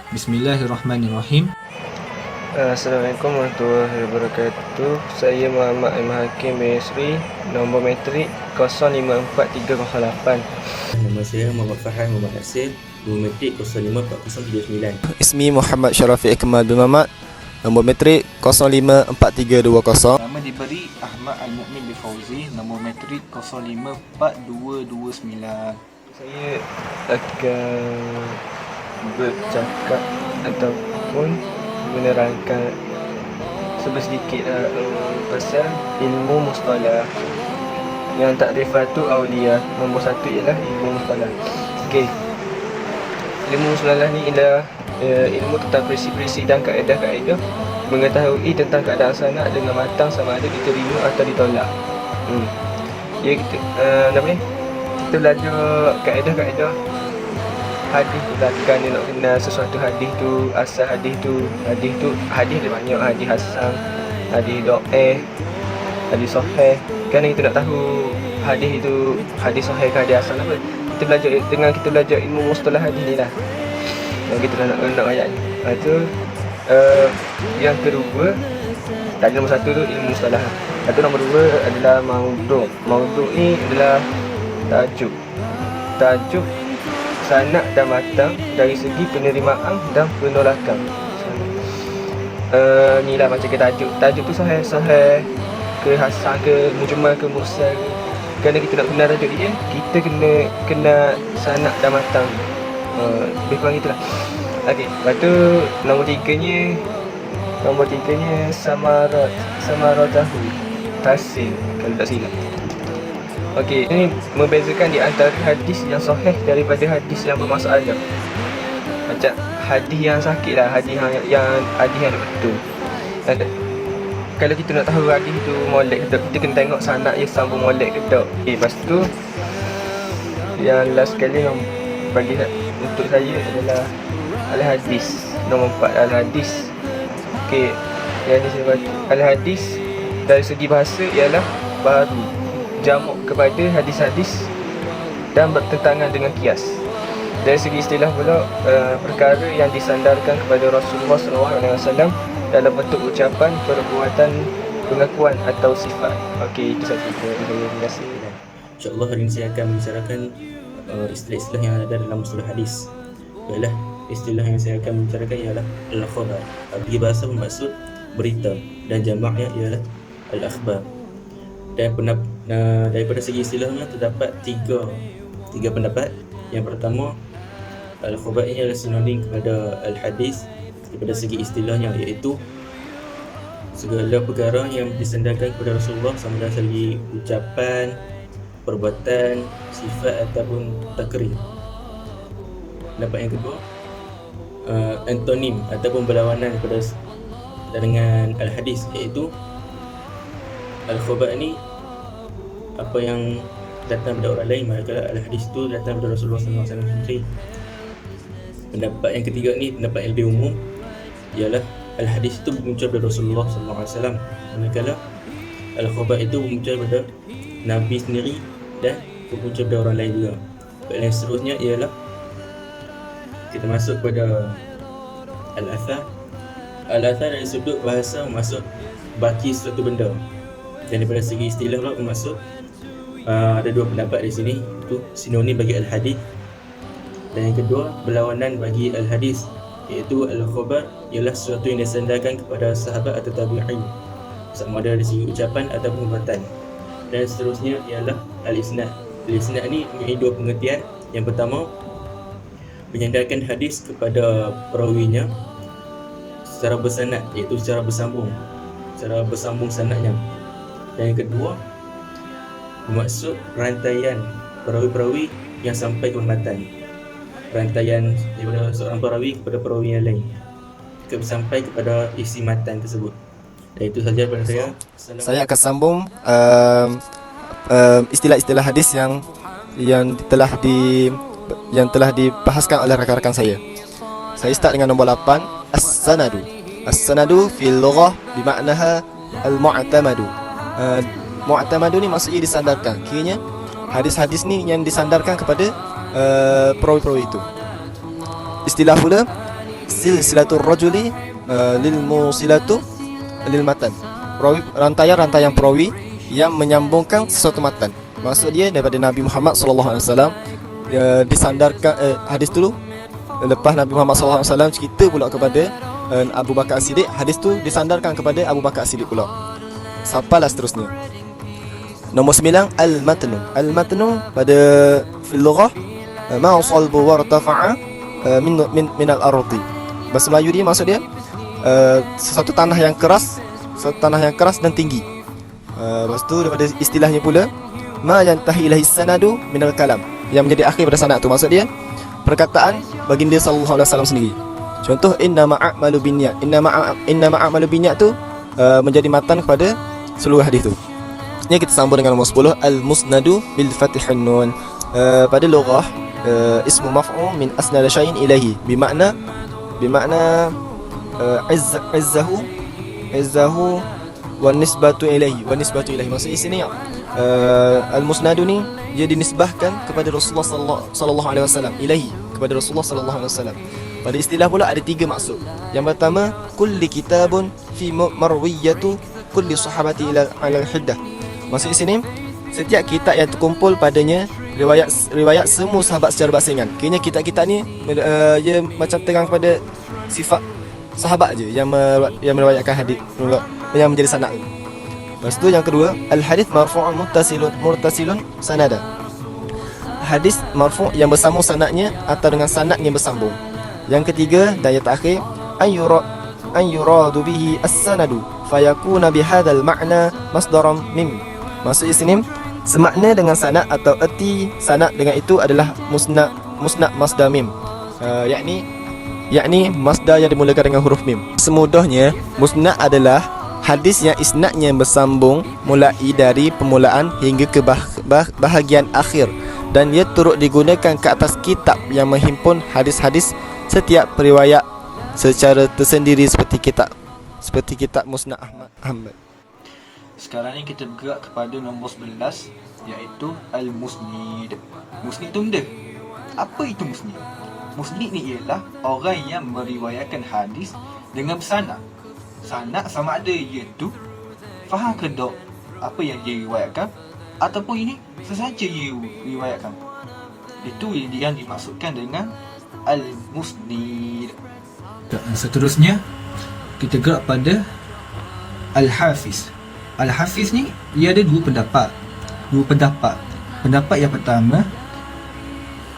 Bismillahirrahmanirrahim. Assalamualaikum warahmatullahi wabarakatuh. Saya Muhammad M. Hakim bin Yusri, nombor metrik 054308. Nama saya Muhammad Farhan Muhammad Nasir, nombor metrik 054039. Ismi Muhammad Syarafi Ikmal bin Mamat, nombor metrik 054320. Nama diberi Ahmad Al-Mu'min bin Fauzi, nombor metrik 054229. Saya akan bercakap ataupun menerangkan sedikit pasal ilmu mustalah yang takrifatu awliya. Nombor satu ialah ilmu mustalah. Okey. Ilmu mustalah ni ialah ilmu tentang prinsip-prinsip dan kaedah-kaedah mengetahui tentang keadaan sanad dengan matang sama ada diterima atau ditolak. Ya kita apa ni? Kita belajar kaedah-kaedah hadis tu lah. Kan dia nak kenal sesuatu hadis tu, asal hadis tu hadis ada banyak, hadis hasan, hadis dhaif, hadis sahih. Kan kita nak tahu hadis itu hadis sahih ke hadis hasan apa. Kita belajar dengan kita belajar ilmu mustalah hadis ni lah. Yang kita nak ayat ni. Itu yang kedua, tadi nombor satu tu ilmu mustalah. Atau nombor dua adalah maudhu'. Maudhu' ni adalah tajuk sanad dan matang dari segi penerimaan dan penolakan. Ni lah macam ke tajuk tu sahih ke hasan ke mujmal ke mursal. Kerana kita nak kenal tajuk dia, kita kena kenal sanad dan matang. Lebih kurang itulah. Okey, lepas tu nombor tiganya samaratahu tahsin kalau tak silap. Okey, ini membezakan di antara hadis yang sahih daripada hadis yang bermasalah. Macam hadis yang sakit lah, hadis yang betul. Kalau kita nak tahu hadis tu molek ke tak, kita kena tengok sanad dia sambung molek ke tak. Okey, lepas tu yang last sekali yang bagi untuk saya adalah al-hadis. Nombor 4 al-hadis. Okey, yang ni saya baca al-hadis dari segi bahasa ialah baru jamak kepada hadis-hadis dan bertentangan dengan kias. Dari segi istilah pula, perkara yang disandarkan kepada Rasulullah SAW dalam bentuk ucapan, perbuatan, pengakuan atau sifat. Okey, itu saja saya rasa. InsyaAllah hari ini saya akan membicarakan istilah-istilah yang ada dalam mustalah hadis. Baiklah, istilah yang saya akan membicarakan ialah al-khabar. Bagi bahasa bermaksud berita dan jamaknya ialah al-akhbar. Dan daripada segi istilahnya terdapat tiga pendapat. Yang pertama, al-khabar ini adalah sinonim kepada al-hadis daripada segi istilahnya, iaitu segala perkara yang disandarkan kepada Rasulullah sama ada segi ucapan, perbuatan, sifat ataupun takrir. Pendapat yang kedua, antonim ataupun berlawanan kepada dengan al-hadis, iaitu al-khabar ni apa yang datang daripada orang lain, manakala al-hadis itu datang daripada Rasulullah SAW sendiri. Pendapat yang ketiga ni, pendapat yang lebih umum, ialah al-hadis itu bermuncul dari Rasulullah SAW, manakala al-khabar itu bermuncul daripada Nabi sendiri dan bermuncul dari orang lain juga. Yang seterusnya ialah kita masuk pada al-athar. Al-athar dari sudut bahasa maksud baki suatu benda, dan daripada segi istilah pula bermaksud ada dua pendapat di sini, itu sinonim bagi al-hadis, dan yang kedua berlawanan bagi al-hadis, iaitu al-khabar ialah sesuatu yang disandarkan kepada sahabat atau tabi'in sama ada dari segi ucapan atau perbuatan. Dan seterusnya ialah al-isnad. Al-isnad ni mempunyai dua pengertian. Yang pertama, menyandarkan hadis kepada perawinya secara bersanad, iaitu secara bersambung sanadnya. Dan yang kedua, bermaksud rantaian perawi-perawi yang sampai ke matan, rantaian daripada seorang perawi kepada perawi yang lain sampai kepada isi matan tersebut. Dan itu saja daripada saya. Saya akan sambung istilah-istilah hadis yang telah dibahaskan oleh rakan-rakan saya. Saya start dengan nombor 8, as-sanadu. As-sanadu fil lughah bimaknaha al-mu'tamadu. Mu'tamadu ni maksudnya disandarkan. Kiranya hadis-hadis ni yang disandarkan kepada perawi-perawi itu. Istilah pula silsilatul rajuli lil musilatu lil matan. Rantaian-rantaian perawi yang menyambungkan sesuatu matan. Maksud dia daripada Nabi Muhammad sallallahu alaihi wasallam disandarkan hadis dulu, lepas Nabi Muhammad sallallahu alaihi wasallam cerita pula kepada Abu Bakar As-Siddiq, hadis tu disandarkan kepada Abu Bakar As-Siddiq pula. Sampailah seterusnya. Nombor 9, al-matnu. Al-matnu pada fil lughah ma salbu wa irtafa'a min al-ardi. Bahasa Melayu dia maksud dia sesuatu tanah yang keras, dan tinggi. Lepas tu daripada istilahnya pula ma yantahi ilahi sanadu min al-kalam, yang menjadi akhir pada sanad tu, maksud dia perkataan baginda sallallahu alaihi wasallam sendiri. Contoh inna ma'amalu binniyat. Inna ma'amalu binniyat tu menjadi matan kepada seluruh hadis tu. Ini kita sambung dengan nombor 10, al-musnadu bil fathihin nun. Pada lughah ismu maf'ul min asnad syai'in ilaihi, bermakna izzahu wa nisbatu ilaihi. Maksud di sini al-musnadu ni dia dinisbahkan kepada Rasulullah sallallahu alaihi wasallam, ilaihi, kepada Rasulullah sallallahu alaihi wasallam. Pada istilah pula ada 3 maksud. Yang pertama, kulli kitabun fi marwiyatu kulli sahabati ila al-hiddah. Maksud di sini, setiap kitab yang terkumpul padanya riwayat semua sahabat secara bersaingan. Kini kitab-kitab ni dia macam terang pada sifat sahabat je yang meriwayatkan hadis, yang menjadi sanad. Lepas tu yang kedua, al-hadis marfu'un muttasilun sanada. Hadis marfu' yang bersambung sanadnya atau dengan sanad yang bersambung. Yang ketiga dan yang terakhir, an yuradu bihi as-sanadu fayakuna bihadzal ma'na masdaran mim. Maksud di sini semakna dengan sanad atau erti sanad dengan itu adalah musnad masdar mim. Yakni masdar yang dimulakan dengan huruf mim. Semudahnya, musnad adalah hadis yang isnadnya bersambung mulai dari permulaan hingga ke bahagian akhir, dan ia turut digunakan ke atas kitab yang menghimpun hadis-hadis setiap periwayat secara tersendiri seperti kitab Musnad Ahmad. Sekarang ni kita bergerak kepada nombor 11, iaitu al-musnid. Musnid tu benda. Apa itu musnid? Musnid ni ialah orang yang meriwayatkan hadis dengan bersanad. Sanad sama ada iaitu faham ke dok apa yang dia riwayatkan, ataupun ini sesaja dia riwayatkan. Itu yang dimaksudkan dengan al-musnid. Seterusnya kita gerak pada al-hafiz. Al-hafiz ni dia ada dua pendapat. Pendapat yang pertama,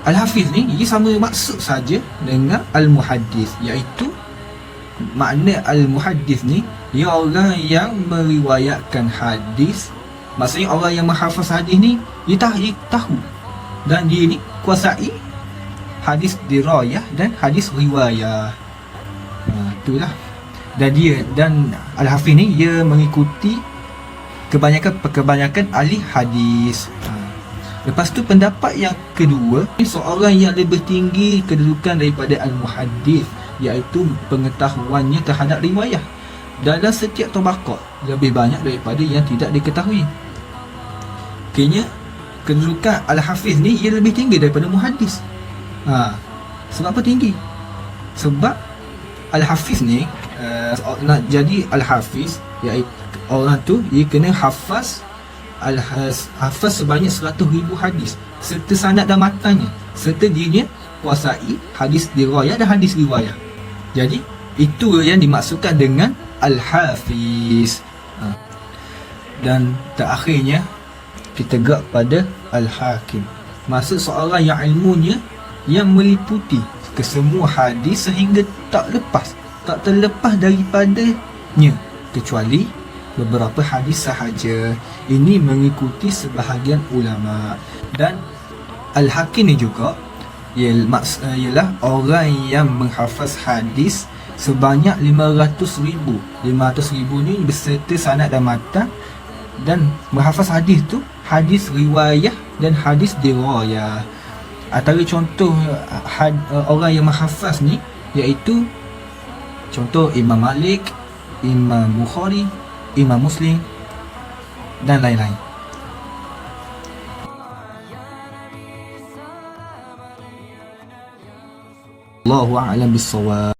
al-hafiz ni ia sama maksud saja dengan al-muhaddis, iaitu makna al-muhaddis ni dia orang yang meriwayatkan hadis. Maksudnya orang yang menghafaz hadis ni dia tahu dan dia ni kuasai hadis dirayah dan hadis riwayah. Itulah. Dan al-hafiz ni dia mengikuti kebanyakan ahli hadis. Lepas tu pendapat yang kedua, seorang yang lebih tinggi kedudukan daripada al-muhaddis, iaitu pengetahuannya terhadap riwayah dalam setiap tabaqat lebih banyak daripada yang tidak diketahui. Kayaknya kedudukan al-hafiz ni ia lebih tinggi daripada muhaddis. Sebab apa tinggi? Sebab al-hafiz ni nak jadi al-hafiz, iaitu orang tu dia kena hafaz sebanyak 100,000 hadis serta sanad dan matanya, serta dia kuasai hadis dirayah dan hadis riwayah. Jadi itu yang dimaksudkan dengan al-hafiz. Dan terakhirnya kita gerak pada al-hakim. Maksud seorang yang ilmunya yang meliputi kesemua hadis sehingga tak terlepas daripadanya kecuali beberapa hadis sahaja. Ini mengikuti sebahagian ulama. Dan al-hakim ni juga ialah orang yang menghafaz hadis sebanyak 500,000. 500,000 ni beserta sanad dan matan, dan menghafaz hadis tu hadis riwayah dan hadis dirayah. Antara contoh orang yang menghafaz ni iaitu contoh Imam Malik, Imam Bukhari, Imam Muslim dan lain-lain. Wallahu a'lam bissawab.